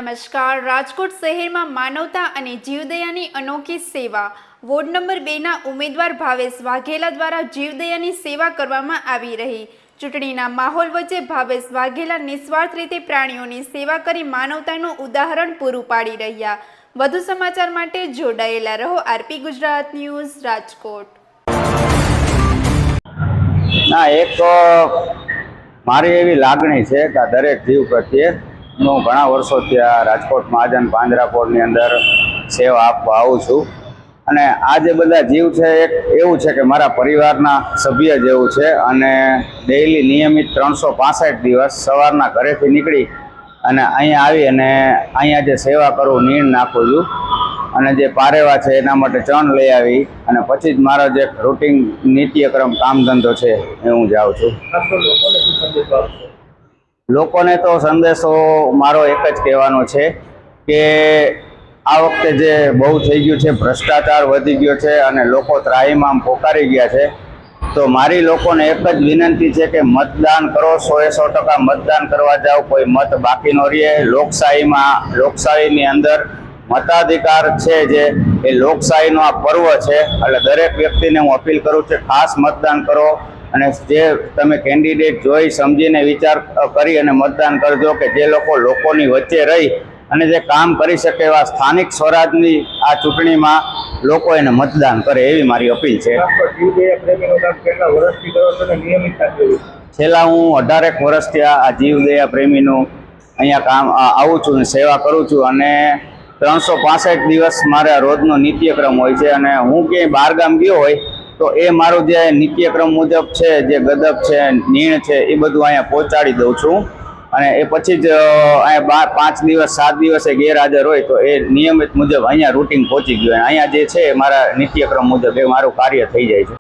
નમસ્કાર। રાજકોટ શહેરમાં માનવતા અને જીવદયાની અનોખી સેવા વોર્ડ નંબર 2ના ઉમેદવાર ભાવેશ વાઘેલા દ્વારા જીવદયાની સેવા કરવામાં આવી રહી। ચૂંટણીના માહોલ વચ્ચે ભાવેશ વાઘેલા નિસ્વાર્થ રીતે પ્રાણીઓની સેવા કરી માનવતાનું ઉદાહરણ પૂરું પાડી રહ્યા। વધુ સમાચાર માટે જોડાયેલા રહો આરપી ગુજરાત ન્યૂઝ રાજકોટ। મારી એવી લાગણી છે કે દરેક જીવ પ્રત્યે હું ઘણા વર્ષોથી આ રાજકોટ મહાજન પાંજરાપોળની અંદર સેવા આપવા આવું છું અને આ જે બધા જીવ છે એક એવું છે કે મારા પરિવારના સભ્ય જેવું છે અને ડેઈલી નિયમિત 365 દિવસ સવારના ઘરેથી નીકળી અને અહીંયા આવી અને અહીંયા જે સેવા કરું નીણ નાખું છું અને જે પારેવા છે એના માટે ચણ લઈ આવી અને પછી જ મારો જે રૂટીન નિત્યક્રમ કામ ધંધો છે એ હું જાઉં છું। લોકોને તો સંદેશો મારો એક જ કહેવાનો છે કે આ વખતે જે બહુ થઈ ગયું છે, ભ્રષ્ટાચાર વધી ગયો છે અને લોકો ત્રાહિમામ પોકારી ગયા છે, તો મારી લોકોને એક જ વિનંતી છે કે મતદાન કરો, 100% મતદાન કરવા જાઓ, કોઈ મત બાકી ન રહે। લોકશાહીની અંદર મતાધિકાર છે જે એ લોકશાહીનો આ પર્વ છે, એટલે દરેક વ્યક્તિને હું અપીલ કરું છું ખાસ મતદાન કરો અને જે તમે કેન્ડિડેટ જોઈ સમજીને વિચાર કરી અને મતદાન કરજો કે જે લોકોની વચ્ચે રહી અને જે કામ કરી શકે એવા સ્થાનિક સ્વરાજની આ ચૂંટણીમાં લોકો એને મતદાન કરે એવી મારી અપીલ છે। છેલ્લા હું 18 વર્ષથી આ જીવદયા પ્રેમીનું અહીંયા કામ આવું છું, સેવા કરું છું અને 365 દિવસ મારા રોજનો નિત્યક્રમ હોય છે અને હું ક્યાંય બહારગામ ગયો હોય તો એ મારું જે નિત્યક્રમ મુજબ છે, જે ગદબ છે, નીણ છે, એ બધું અહીંયા પહોંચાડી દઉં છું અને એ પછી જ અહીંયા 5 દિવસ 7 દિવસે ગેરહાજર હોય તો એ નિયમિત મુજબ અહીંયા રૂટીન પહોંચી ગયું। અહીંયા જે છે મારા નિત્યક્રમ મુજબ એ મારું કાર્ય થઈ જાય છે।